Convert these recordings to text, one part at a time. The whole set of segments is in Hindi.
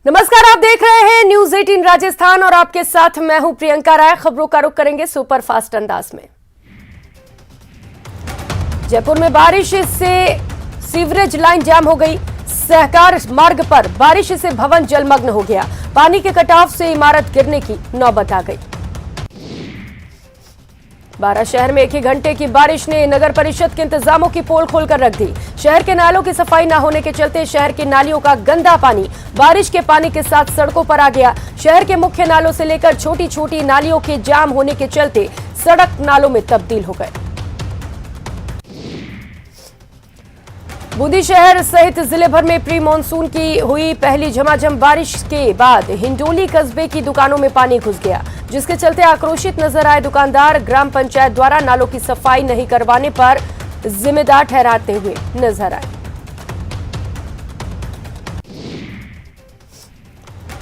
नमस्कार, आप देख रहे हैं न्यूज 18 राजस्थान और आपके साथ मैं हूं प्रियंका राय। खबरों का रुख करेंगे सुपर फास्ट अंदाज में। जयपुर में बारिश से सीवरेज लाइन जाम हो गई। सहकार मार्ग पर बारिश से भवन जलमग्न हो गया। पानी के कटाव से इमारत गिरने की नौबत आ गई। बारां शहर में एक ही घंटे की बारिश ने नगर परिषद के इंतजामों की पोल खोलकर रख दी। शहर के नालों की सफाई न होने के चलते शहर की नालियों का गंदा पानी बारिश के पानी के साथ सड़कों पर आ गया। शहर के मुख्य नालों से लेकर छोटी छोटी नालियों के जाम होने के चलते सड़क नालों में तब्दील हो गए। बूंदी शहर सहित जिले भर में प्री मानसून की हुई पहली झमाझम बारिश के बाद हिंडोली कस्बे की दुकानों में पानी घुस गया, जिसके चलते आक्रोशित नजर आए दुकानदार ग्राम पंचायत द्वारा नालों की सफाई नहीं करवाने पर जिम्मेदार ठहराते हुए नजर आए।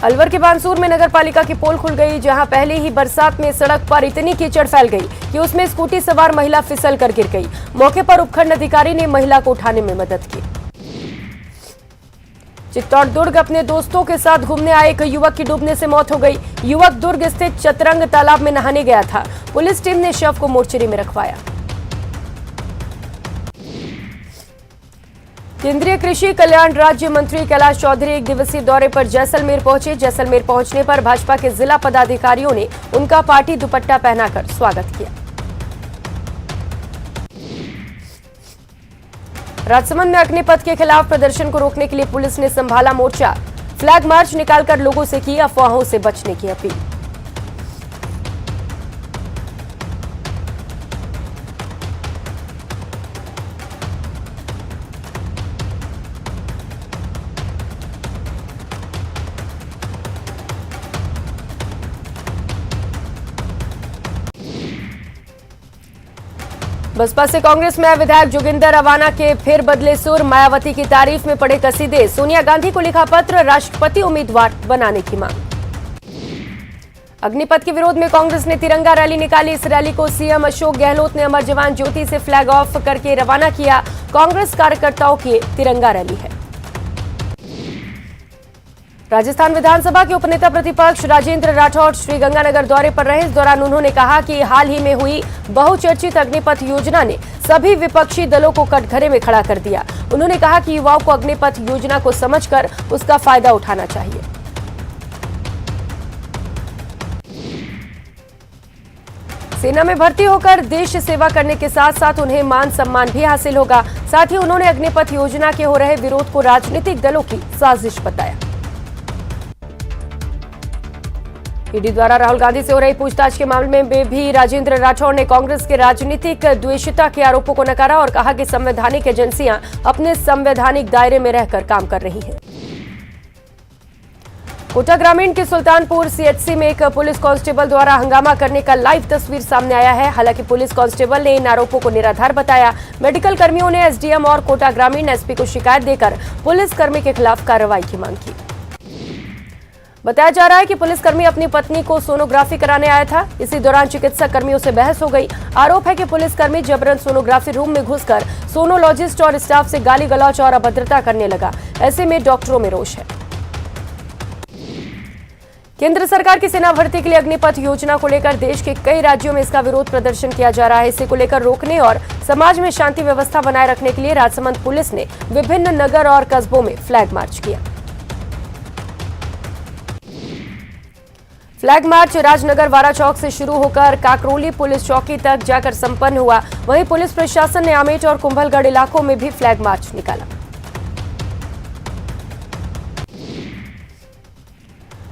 अलवर के बानसूर में नगर पालिका की पोल खुल गई, जहां पहले ही बरसात में सड़क पर इतनी कीचड़ फैल गई कि उसमें स्कूटी सवार महिला फिसल कर गिर गई। मौके पर उपखंड अधिकारी ने महिला को उठाने में मदद की। चित्तौड़ दुर्ग अपने दोस्तों के साथ घूमने आए एक युवक की डूबने से मौत हो गई। युवक दुर्ग स्थित चतरंग तालाब में नहाने गया था। पुलिस टीम ने शव को मोर्चरी में रखवाया। केंद्रीय कृषि कल्याण राज्य मंत्री कैलाश चौधरी एक दिवसीय दौरे पर जैसलमेर पहुंचे। जैसलमेर पहुंचने पर भाजपा के जिला पदाधिकारियों ने उनका पार्टी दुपट्टा पहनाकर स्वागत किया। राजसमंद में अग्निपथ के खिलाफ प्रदर्शन को रोकने के लिए पुलिस ने संभाला मोर्चा। फ्लैग मार्च निकालकर लोगों से की अफवाहों से बचने की अपील। बसपा से कांग्रेस में विधायक जोगिंदर अवाना के फिर बदले सुर। मायावती की तारीफ में पड़े कसीदे। सोनिया गांधी को लिखा पत्र, राष्ट्रपति उम्मीदवार बनाने की मांग। अग्निपथ के विरोध में कांग्रेस ने तिरंगा रैली निकाली। इस रैली को सीएम अशोक गहलोत ने अमर जवान ज्योति से फ्लैग ऑफ करके रवाना किया। कांग्रेस कार्यकर्ताओं की तिरंगा रैली है। राजस्थान विधानसभा के उपनेता प्रतिपक्ष राजेंद्र राठौड़ श्रीगंगानगर दौरे पर रहे। इस दौरान उन्होंने कहा कि हाल ही में हुई बहुचर्चित अग्निपथ योजना ने सभी विपक्षी दलों को कटघरे में खड़ा कर दिया। उन्होंने कहा कि युवाओं को अग्निपथ योजना को समझकर उसका फायदा उठाना चाहिए। सेना में भर्ती होकर देश सेवा करने के साथ साथ उन्हें मान सम्मान भी हासिल होगा। साथ ही उन्होंने अग्निपथ योजना के हो रहे विरोध को राजनीतिक दलों की साजिश बताया। ईडी द्वारा राहुल गांधी से हो रही पूछताछ के मामले में भी राजेंद्र राठौड़ ने कांग्रेस के राजनीतिक द्वेषता के आरोपों को नकारा और कहा कि संवैधानिक एजेंसियां अपने संवैधानिक दायरे में रहकर काम कर रही हैं। कोटा ग्रामीण के सुल्तानपुर सीएचसी में एक पुलिस कांस्टेबल द्वारा हंगामा करने का लाइव तस्वीर सामने आया है। हालांकि पुलिस कांस्टेबल ने इन आरोपों को निराधार बताया। मेडिकल कर्मियों ने एसडीएम और कोटा ग्रामीण एसपी को शिकायत देकर पुलिसकर्मी के खिलाफ कार्रवाई की मांग की। बताया जा रहा है कि पुलिसकर्मी अपनी पत्नी को सोनोग्राफी कराने आया था। इसी दौरान चिकित्सा कर्मियों से बहस हो गई। आरोप है कि पुलिसकर्मी जबरन सोनोग्राफी रूम में घुसकर सोनोलॉजिस्ट और स्टाफ से गाली गलौज और अभद्रता करने लगा। ऐसे में डॉक्टरों में रोष है। केंद्र सरकार की सेना भर्ती के लिए अग्निपथ योजना को लेकर देश के कई राज्यों में इसका विरोध प्रदर्शन किया जा रहा है। इसी को लेकर रोकने और समाज में शांति व्यवस्था बनाए रखने के लिए राजसमंद पुलिस ने विभिन्न नगर और कस्बों में फ्लैग मार्च किया। फ्लैग मार्च राजनगर वारा चौक से शुरू होकर काकरोली पुलिस चौकी तक जाकर संपन्न हुआ। वहीं पुलिस प्रशासन ने आमेट और कुंभलगढ़ इलाकों में भी फ्लैग मार्च निकाला।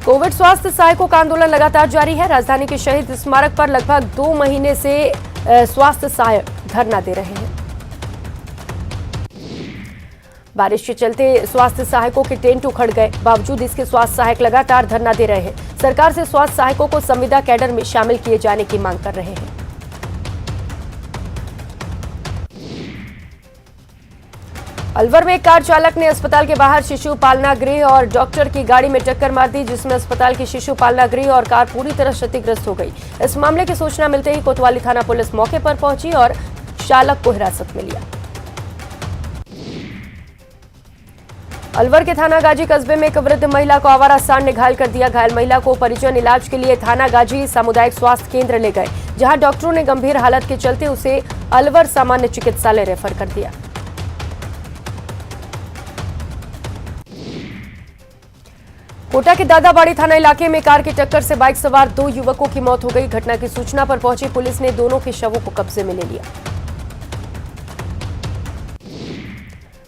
कोविड स्वास्थ्य सहायकों का आंदोलन लगातार जारी है। राजधानी के शहीद स्मारक पर लगभग 2 महीने से स्वास्थ्य सहायक धरना दे रहे हैं। बारिश के चलते स्वास्थ्य सहायकों के टेंट उखड़ गए। बावजूद इसके स्वास्थ्य सहायक लगातार धरना दे रहे हैं। सरकार से स्वास्थ्य सहायकों को संविदा कैडर में शामिल किए जाने की मांग कर रहे हैं। अलवर में एक कार चालक ने अस्पताल के बाहर शिशु पालना गृह और डॉक्टर की गाड़ी में टक्कर मार दी, जिसमें अस्पताल की शिशु पालना गृह और कार पूरी तरह क्षतिग्रस्त हो गई। इस मामले की सूचना मिलते ही कोतवाली थाना पुलिस मौके पर पहुंची और चालक को हिरासत में लिया। अलवर के थाना गाजी कस्बे में एक वृद्ध महिला को आवारा सांड ने घायल कर दिया। घायल महिला को परिजन इलाज के लिए थाना गाजी सामुदायिक स्वास्थ्य केंद्र ले गए, जहां डॉक्टरों ने गंभीर हालत के चलते उसे अलवर सामान्य चिकित्सालय रेफर कर दिया। कोटा के दादाबाड़ी थाना इलाके में कार की टक्कर से बाइक सवार 2 युवकों की मौत हो गई। घटना की सूचना पर पहुंची पुलिस ने दोनों के शवों को कब्जे में ले लिया।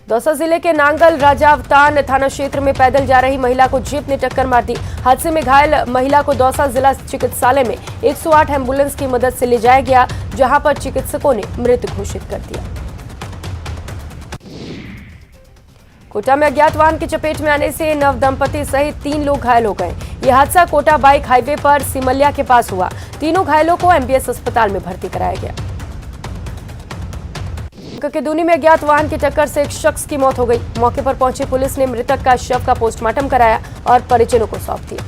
दौसा जिले के नांगल राजावतान थाना क्षेत्र में पैदल जा रही महिला को जीप ने टक्कर मार दी। हादसे में घायल महिला को दौसा जिला चिकित्सालय में 108 एम्बुलेंस की मदद से ले जाया गया, जहां पर चिकित्सकों ने मृत घोषित कर दिया। कोटा में अज्ञात वाहन की चपेट में आने से नव दंपति सहित 3 लोग घायल हो गए। यह हादसा कोटा बाइक हाईवे पर सिमलिया के पास हुआ। तीनों घायलों को एमबीएस अस्पताल में भर्ती कराया गया। के दूनी में अज्ञात वाहन की टक्कर से एक शख्स की मौत हो गई। मौके पर पहुंची पुलिस ने मृतक का शव का पोस्टमार्टम कराया और परिजनों को सौंप दिया।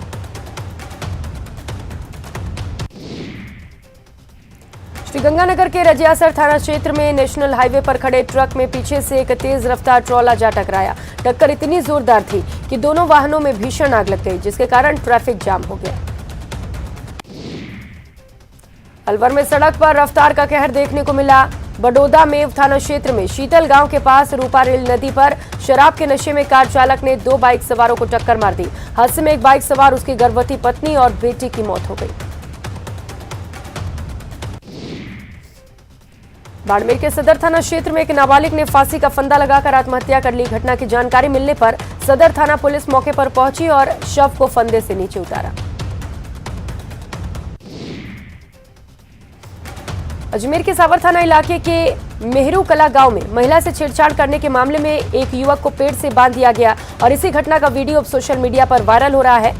श्रीगंगानगर के रजियासर थाना क्षेत्र में नेशनल हाईवे पर खड़े ट्रक में पीछे से एक तेज रफ्तार ट्रॉला जा टकराया। टक्कर इतनी जोरदार थी कि दोनों वाहनों में भीषण आग लग गई, जिसके कारण ट्रैफिक जाम हो गया। अलवर में सड़क पर रफ्तार का कहर देखने को मिला। बडोदा मेव थाना क्षेत्र में शीतल गांव के पास रूपारेल नदी पर शराब के नशे में कार चालक ने 2 बाइक सवारों को टक्कर मार दी। हादसे में एक बाइक सवार, उसकी गर्भवती पत्नी और बेटी की मौत हो गई। बाड़मेर के सदर थाना क्षेत्र में एक नाबालिग ने फांसी का फंदा लगाकर आत्महत्या कर ली। घटना की जानकारी मिलने पर सदर थाना पुलिस मौके पर पहुंची और शव को फंदे से नीचे उतारा। अजमेर के सावर थाना इलाके के मेहरू कला गांव में महिला से छेड़छाड़ करने के मामले में एक युवक को पेड़ से बांध दिया गया और इसी घटना का वीडियो अब सोशल मीडिया पर वायरल हो रहा है।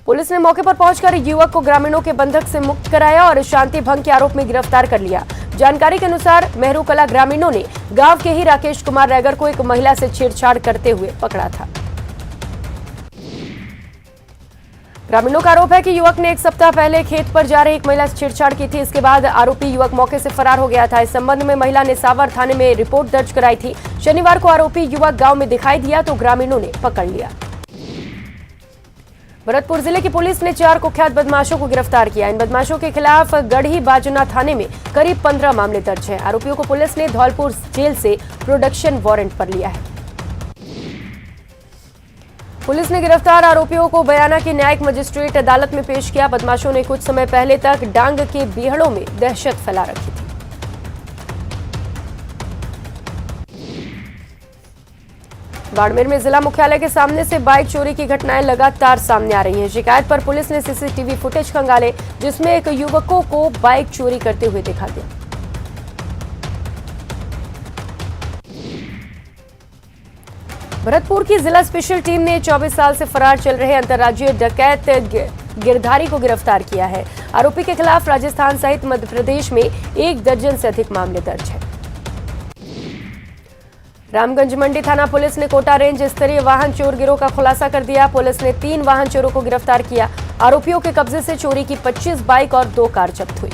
पुलिस ने मौके पर पहुंचकर युवक को ग्रामीणों के बंधक से मुक्त कराया और शांति भंग के आरोप में गिरफ्तार कर लिया। जानकारी के अनुसार मेहरू कला ग्रामीणों ने गांव के ही राकेश कुमार रैगर को एक महिला से छेड़छाड़ करते हुए पकड़ा था। ग्रामीणों का आरोप है कि युवक ने 1 सप्ताह पहले खेत पर जा रही एक महिला से छेड़छाड़ की थी। इसके बाद आरोपी युवक मौके से फरार हो गया था। इस संबंध में महिला ने सावर थाने में रिपोर्ट दर्ज कराई थी। शनिवार को आरोपी युवक गांव में दिखाई दिया तो ग्रामीणों ने पकड़ लिया। भरतपुर जिले की पुलिस ने 4 कुख्यात बदमाशों को गिरफ्तार किया। इन बदमाशों के खिलाफ गढ़ी बाजुना थाने में करीब 15 मामले दर्ज हैं। आरोपियों को पुलिस ने धौलपुर जेल से प्रोडक्शन वारंट पर लिया है। पुलिस ने गिरफ्तार आरोपियों को बयाना की न्यायिक मजिस्ट्रेट अदालत में पेश किया। बदमाशों ने कुछ समय पहले तक डांग के बीहड़ों में दहशत फैला रखी थी। बाड़मेर में जिला मुख्यालय के सामने से बाइक चोरी की घटनाएं लगातार सामने आ रही हैं। शिकायत पर पुलिस ने सीसीटीवी फुटेज खंगाले, जिसमें एक युवकों को बाइक चोरी करते हुए देखा गया। भरतपुर की जिला स्पेशल टीम ने 24 साल से फरार चल रहे अंतर्राज्यीय डकैत गिरधारी को गिरफ्तार किया है। आरोपी के खिलाफ राजस्थान सहित मध्य प्रदेश में 1 दर्जन से अधिक मामले दर्ज हैं। रामगंज मंडी थाना पुलिस ने कोटा रेंज स्तरीय वाहन चोर गिरोह का खुलासा कर दिया। पुलिस ने 3 वाहन चोरों को गिरफ्तार किया। आरोपियों के कब्जे से चोरी की 25 बाइक और 2 कार जब्त हुई।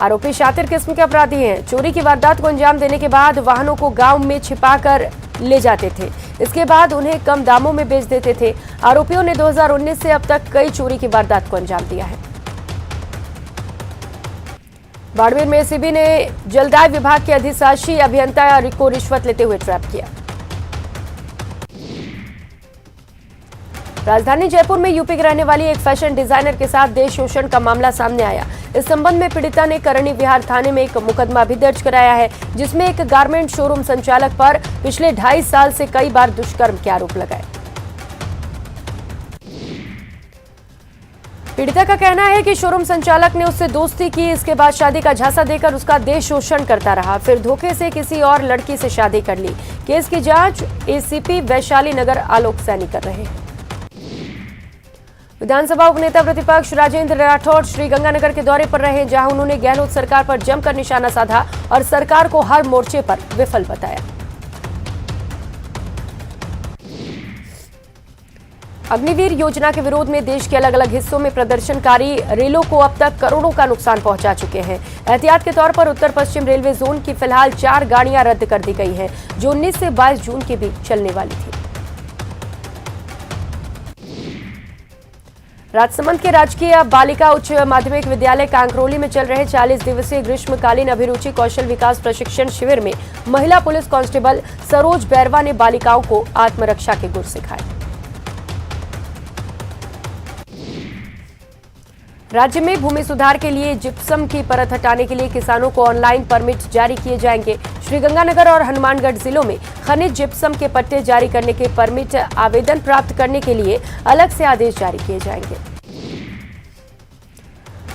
आरोपी शातिर किस्म के अपराधी हैं। चोरी की वारदात को अंजाम देने के बाद वाहनों को गांव में छिपाकर ले जाते थे। इसके बाद उन्हें कम दामों में बेच देते थे। आरोपियों ने 2019 से अब तक कई चोरी की वारदात को अंजाम दिया है। बाड़मेर में एसीबी ने जलदाय विभाग के अधिशासी अभियंता को रिश्वत लेते हुए ट्रैप किया। राजधानी जयपुर में यूपी की रहने वाली एक फैशन डिजाइनर के साथ देश शोषण का मामला सामने आया। इस संबंध में पीड़िता ने करणी विहार थाने में एक मुकदमा भी दर्ज कराया है, जिसमें एक गारमेंट शोरूम संचालक पर पिछले 2.5 साल से कई बार दुष्कर्म के आरोप लगाए। पीड़िता का कहना है कि शोरूम संचालक ने उससे दोस्ती की, इसके बाद शादी का झांसा देकर उसका देश शोषण करता रहा, फिर धोखे से किसी और लड़की से शादी कर ली। केस की जांच एसीपी वैशाली नगर आलोक सैनी कर रहे हैं। विधानसभा उपनेता प्रतिपक्ष राजेंद्र राठौड़ श्रीगंगानगर के दौरे पर रहे, जहां उन्होंने गहलोत सरकार पर जमकर निशाना साधा और सरकार को हर मोर्चे पर विफल बताया। अग्निवीर योजना के विरोध में देश के अलग अलग हिस्सों में प्रदर्शनकारी रेलों को अब तक करोड़ों का नुकसान पहुंचा चुके हैं। एहतियात के तौर पर उत्तर पश्चिम रेलवे जोन की फिलहाल 4 गाड़ियां रद्द कर दी गई हैं, जो 19 से 22 जून के बीच चलने वाली थी। राजसमंद के राजकीय बालिका उच्च माध्यमिक विद्यालय कांकरोली में चल रहे 40 दिवसीय ग्रीष्मकालीन अभिरुचि कौशल विकास प्रशिक्षण शिविर में महिला पुलिस कांस्टेबल सरोज बैरवा ने बालिकाओं को आत्मरक्षा के गुर सिखाए। राज्य में भूमि सुधार के लिए जिप्सम की परत हटाने के लिए किसानों को ऑनलाइन परमिट जारी किए जाएंगे। श्रीगंगानगर और हनुमानगढ़ जिलों में खनिज जिप्सम के पट्टे जारी करने के परमिट आवेदन प्राप्त करने के लिए अलग से आदेश जारी किए जाएंगे।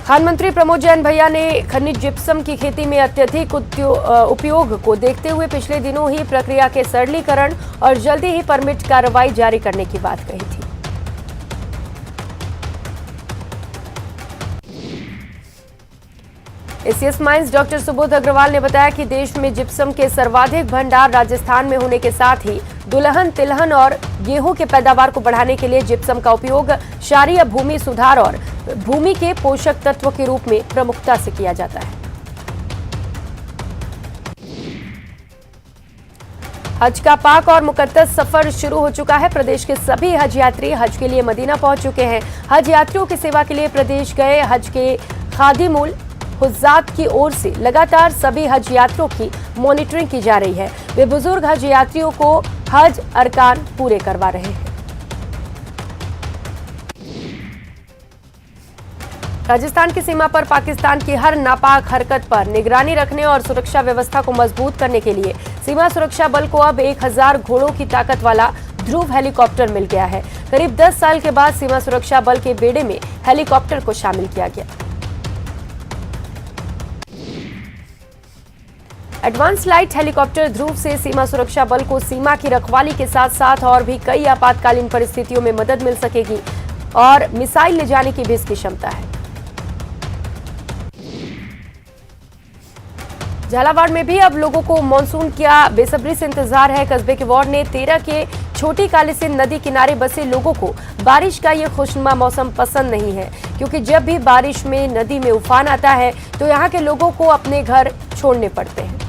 खान मंत्री प्रमोद जैन भैया ने खनिज जिप्सम की खेती में अत्यधिक उपयोग को देखते हुए पिछले दिनों ही प्रक्रिया के सरलीकरण और जल्दी ही परमिट कार्रवाई जारी करने की बात कही थी। ACS mines doctor Subodh Agarwal ने बताया कि देश में जिप्सम के सर्वाधिक भंडार राजस्थान में होने के साथ ही दुल्हन, तिलहन और गेहूं के पैदावार को बढ़ाने के लिए जिप्सम का उपयोग क्षारीय भूमि सुधार और भूमि के पोषक तत्व के रूप में प्रमुखता से किया जाता है। हज का पाक और मुकद्दस सफर शुरू हो चुका है। प्रदेश के सभी हज यात्री हज के लिए मदीना पहुंच चुके हैं। हज यात्रियों की सेवा के लिए प्रदेश गए हज के खादिमुल हुज्जात की ओर से लगातार सभी हज यात्रियों की मॉनिटरिंग की जा रही है। वे बुजुर्ग हज यात्रियों को हज अरकान पूरे करवा रहे हैं। राजस्थान की सीमा पर पाकिस्तान की हर नापाक हरकत पर निगरानी रखने और सुरक्षा व्यवस्था को मजबूत करने के लिए सीमा सुरक्षा बल को अब 1000 घोड़ों की ताकत वाला ध्रुव हेलीकॉप्टर मिल गया है। करीब 10 साल के बाद सीमा सुरक्षा बल के बेड़े में हेलीकॉप्टर को शामिल किया गया। एडवांस लाइट हेलीकॉप्टर ध्रुव से सीमा सुरक्षा बल को सीमा की रखवाली के साथ साथ और भी कई आपातकालीन परिस्थितियों में मदद मिल सकेगी और मिसाइल ले जाने की भी इसकी क्षमता है। झालावाड़ में भी अब लोगों को मानसून का बेसब्री से इंतजार है। कस्बे के वार्ड ने 13 के छोटी कालीसिंध नदी किनारे बसे लोगों को बारिश का ये खुशनुमा मौसम पसंद नहीं है, क्योंकि जब भी बारिश में नदी में उफान आता है तो यहाँ के लोगों को अपने घर छोड़ने पड़ते हैं।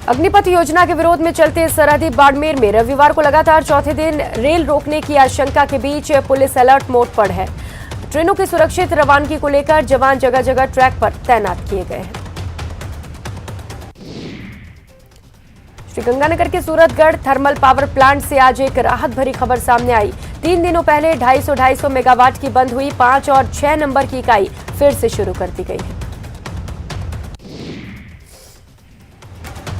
अग्निपथ योजना के विरोध में चलते सरहदी बाड़मेर में रविवार को लगातार चौथे दिन रेल रोकने की आशंका के बीच पुलिस अलर्ट मोड पर है। ट्रेनों की सुरक्षित रवानगी को लेकर जवान जगह जगह ट्रैक पर तैनात किए गए हैं। श्रीगंगानगर के सूरतगढ़ थर्मल पावर प्लांट से आज एक राहत भरी खबर सामने आई। 3 दिनों पहले 250 मेगावाट की बंद हुई 5 और 6 नंबर की इकाई फिर से शुरू कर दी गई है।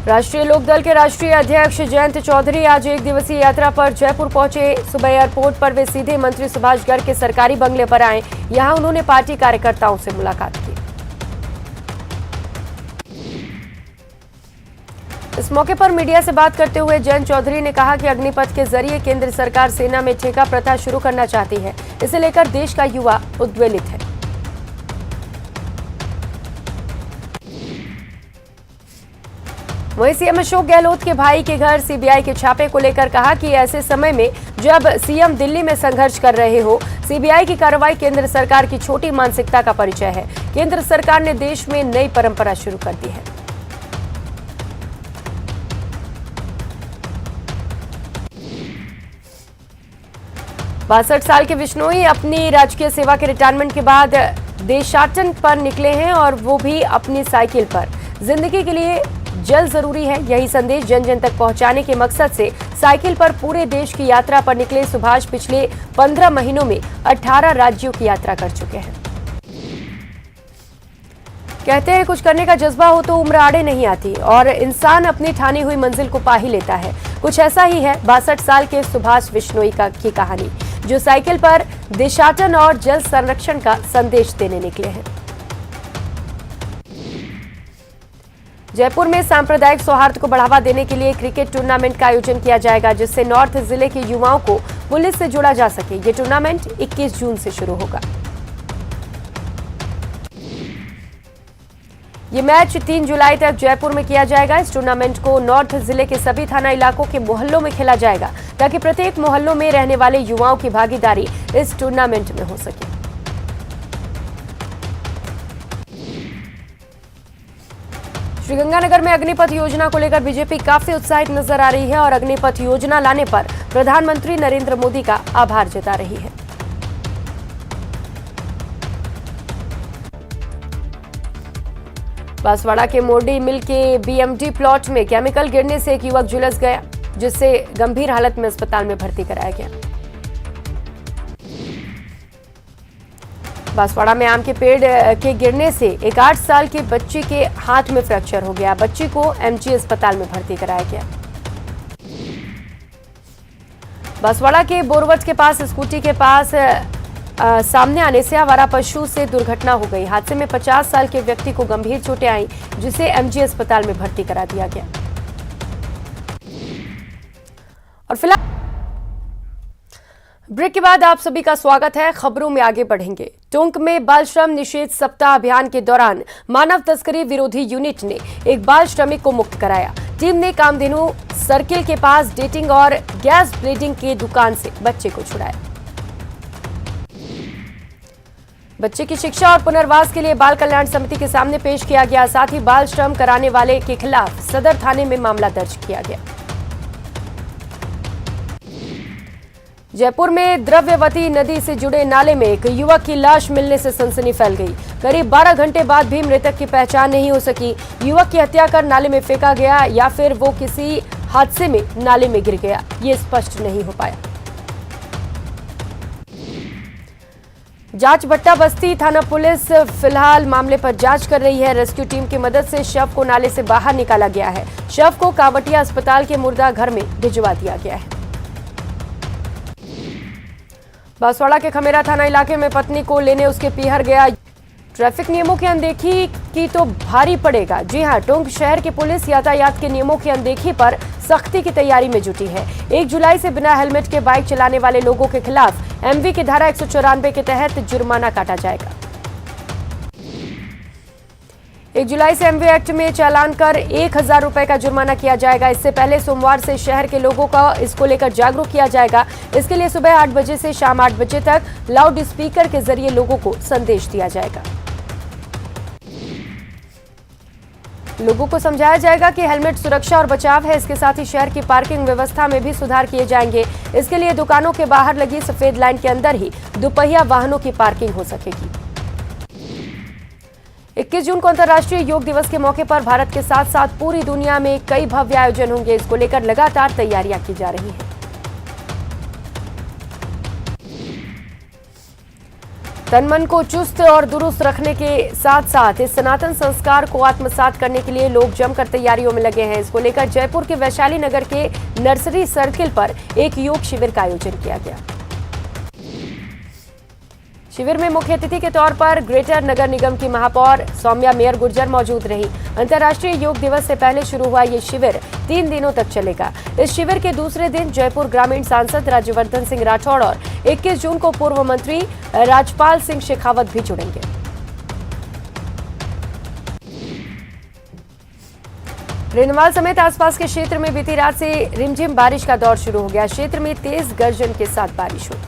राष्ट्रीय लोकदल के राष्ट्रीय अध्यक्ष जयंत चौधरी आज 1 दिवसीय यात्रा पर जयपुर पहुंचे। सुबह एयरपोर्ट पर वे सीधे मंत्री सुभाष गर्ग के सरकारी बंगले पर आए। यहां उन्होंने पार्टी कार्यकर्ताओं से मुलाकात की। इस मौके पर मीडिया से बात करते हुए जयंत चौधरी ने कहा कि अग्निपथ के जरिए केंद्र सरकार सेना में ठेका प्रथा शुरू करना चाहती है। इसे लेकर देश का युवा उद्वेलित है। वहीं सीएम अशोक गहलोत के भाई के घर सीबीआई के छापे को लेकर कहा कि ऐसे समय में जब सीएम दिल्ली में संघर्ष कर रहे हो, सीबीआई की कार्रवाई केंद्र सरकार की छोटी मानसिकता का परिचय है। केंद्र सरकार ने देश में नई परंपरा शुरू कर दी है। बासठ साल के बिश्नोई अपनी राजकीय सेवा के रिटायरमेंट के बाद देशाटन पर निकले हैं और वो भी अपनी साइकिल पर। जिंदगी के लिए जल जरूरी है, यही संदेश जन जन तक पहुंचाने के मकसद से साइकिल पर पूरे देश की यात्रा पर निकले सुभाष पिछले 15 महीनों में 18 राज्यों की यात्रा कर चुके हैं। कहते हैं कुछ करने का जज्बा हो तो उम्र आड़े नहीं आती और इंसान अपनी ठानी हुई मंजिल को पा ही लेता है। कुछ ऐसा ही है 62 साल के सुभाष बिश्नोई की कहानी, जो साइकिल पर देशाटन और जल संरक्षण का संदेश देने निकले हैं। जयपुर में सांप्रदायिक सौहार्द को बढ़ावा देने के लिए क्रिकेट टूर्नामेंट का आयोजन किया जाएगा, जिससे नॉर्थ जिले के युवाओं को पुलिस से जोड़ा जा सके। ये टूर्नामेंट 21 जून से शुरू होगा। ये मैच 3 जुलाई तक जयपुर में किया जाएगा। इस टूर्नामेंट को नॉर्थ जिले के सभी थाना इलाकों के मोहल्लों में खेला जाएगा ताकि प्रत्येक मोहल्लों में रहने वाले युवाओं की भागीदारी इस टूर्नामेंट में हो सके। श्रीगंगानगर में अग्निपथ योजना को लेकर बीजेपी काफी उत्साहित नजर आ रही है और अग्निपथ योजना लाने पर प्रधानमंत्री नरेंद्र मोदी का आभार जता रही है। बांसवाड़ा के मोरडी मिल के बीएमडी प्लॉट में केमिकल गिरने से एक युवक झुलस गया, जिसे गंभीर हालत में अस्पताल में भर्ती कराया गया। बांसवाड़ा में आम के पेड़ के गिरने से एक 8 साल की बच्ची के हाथ में फ्रैक्चर हो गया। बच्ची को एमजी अस्पताल में भर्ती कराया गया। बांसवाड़ा के बोरवट के पास स्कूटी के पास सामने आने से आवारा पशु से दुर्घटना हो गई। हादसे में 50 साल के व्यक्ति को गंभीर चोटें आई, जिसे एमजी अस्पताल में भर्ती करा दिया गया। और फिलहाल ब्रेक के बाद आप सभी का स्वागत है। खबरों में आगे बढ़ेंगे। टोंक में बाल श्रम निषेध सप्ताह अभियान के दौरान मानव तस्करी विरोधी यूनिट ने एक बाल श्रमिक को मुक्त कराया। टीम ने कामधेनु सर्किल के पास डेटिंग और गैस ब्लेडिंग की दुकान से बच्चे को छुड़ाया। बच्चे की शिक्षा और पुनर्वास के लिए बाल कल्याण समिति के सामने पेश किया गया। साथ ही बाल श्रम कराने वाले के खिलाफ सदर थाने में मामला दर्ज किया गया। जयपुर में द्रव्यवती नदी से जुड़े नाले में एक युवक की लाश मिलने से सनसनी फैल गई। करीब 12 घंटे बाद भी मृतक की पहचान नहीं हो सकी। युवक की हत्या कर नाले में फेंका गया या फिर वो किसी हादसे में नाले में गिर गया, ये स्पष्ट नहीं हो पाया। जांच भट्टा बस्ती थाना पुलिस फिलहाल मामले पर जांच कर रही है। रेस्क्यू टीम की मदद से शव को नाले से बाहर निकाला गया है। शव को कावटिया अस्पताल के मुर्दा घर में भिजवा दिया गया है। बांसवाड़ा के खमेरा थाना इलाके में पत्नी को लेने उसके पीहर गया। ट्रैफिक नियमों की अनदेखी की तो भारी पड़ेगा। जी हां, टोंक शहर की पुलिस यातायात के नियमों की अनदेखी पर सख्ती की तैयारी में जुटी है। 1 जुलाई से बिना हेलमेट के बाइक चलाने वाले लोगों के खिलाफ एमवी की धारा 194 के तहत जुर्माना काटा जाएगा। 1 जुलाई से एमवी एक्ट में चालान कर 1000 रुपए का जुर्माना किया जाएगा। इससे पहले सोमवार से शहर के लोगों को इसको लेकर जागरूक किया जाएगा। इसके लिए सुबह 8 बजे से शाम 8 बजे तक लाउड स्पीकर के जरिए लोगों को संदेश दिया जाएगा। लोगों को समझाया जाएगा कि हेलमेट सुरक्षा और बचाव है। इसके साथ ही शहर की पार्किंग व्यवस्था में भी सुधार किए जाएंगे। इसके लिए दुकानों के बाहर लगी सफेद लाइन के अंदर ही दुपहिया वाहनों की पार्किंग हो सकेगी। 21 जून को अंतर्राष्ट्रीय योग दिवस के मौके पर भारत के साथ साथ पूरी दुनिया में कई भव्य आयोजन होंगे। इसको लेकर लगातार तैयारियां की जा रही हैं। तन मन को चुस्त और दुरुस्त रखने के साथ साथ इस सनातन संस्कार को आत्मसात करने के लिए लोग जमकर तैयारियों में लगे हैं। इसको लेकर जयपुर के वैशाली नगर के नर्सरी सर्किल पर एक योग शिविर का आयोजन किया गया। शिविर में मुख्य अतिथि के तौर पर ग्रेटर नगर निगम की महापौर सौम्या मेयर गुर्जर मौजूद रही। अंतर्राष्ट्रीय योग दिवस से पहले शुरू हुआ ये शिविर 3 दिनों तक चलेगा। इस शिविर के दूसरे दिन जयपुर ग्रामीण सांसद राज्यवर्धन सिंह राठौड़ और 21 जून को पूर्व मंत्री राजपाल सिंह शेखावत भी जुड़ेंगे। रेनवाल समेत आसपास के क्षेत्र में बीती रात से रिमझिम बारिश का दौर शुरू हो गया। क्षेत्र में तेज गर्जन के साथ बारिश हुई।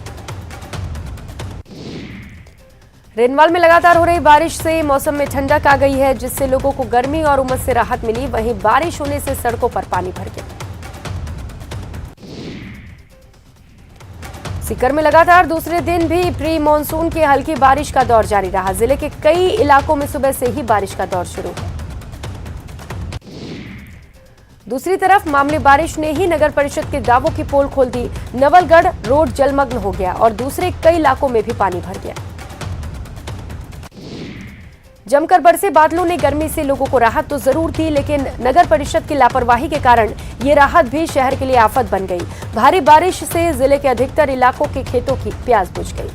रेनवाल में लगातार हो रही बारिश से मौसम में ठंडक आ गई है, जिससे लोगों को गर्मी और उमस से राहत मिली। वहीं बारिश होने से सड़कों पर पानी भर गया। सीकर में लगातार दूसरे दिन भी प्री मानसून की हल्की बारिश का दौर जारी रहा। जिले के कई इलाकों में सुबह से ही बारिश का दौर शुरू है। दूसरी तरफ मामूली बारिश ने ही नगर परिषद के दावों की पोल खोल दी। नवलगढ़ रोड जलमग्न हो गया और दूसरे कई इलाकों में भी पानी भर गया। जमकर बरसे बादलों ने गर्मी से लोगों को राहत तो जरूर दी, लेकिन नगर परिषद की लापरवाही के कारण ये राहत भी शहर के लिए आफत बन गई। भारी बारिश से जिले के अधिकतर इलाकों के खेतों की प्यास बुझ गई।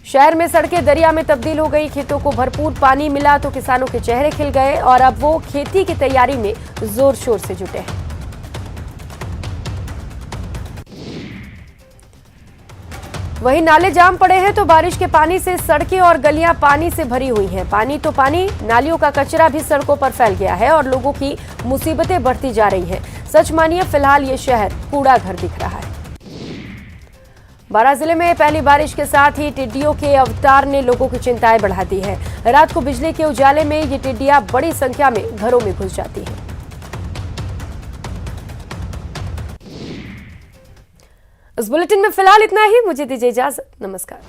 शहर में सड़कें दरिया में तब्दील हो गई। खेतों को भरपूर पानी मिला तो किसानों के चेहरे खिल गए और अब वो खेती की तैयारी में जोर शोर से जुटे हैं। वहीं नाले जाम पड़े हैं तो बारिश के पानी से सड़कें और गलियां पानी से भरी हुई हैं। पानी तो पानी, नालियों का कचरा भी सड़कों पर फैल गया है और लोगों की मुसीबतें बढ़ती जा रही हैं। सच मानिए, फिलहाल ये शहर कूड़ा घर दिख रहा है। बारां जिले में पहली बारिश के साथ ही टिड्डियों के अवतार ने लोगों की चिंताएं बढ़ा दी है। रात को बिजली के उजाले में ये टिड्डियां बड़ी संख्या में घरों में घुस जाती हैं। इस बुलेटिन में फिलहाल इतना ही। मुझे दीजिए इजाजत। नमस्कार।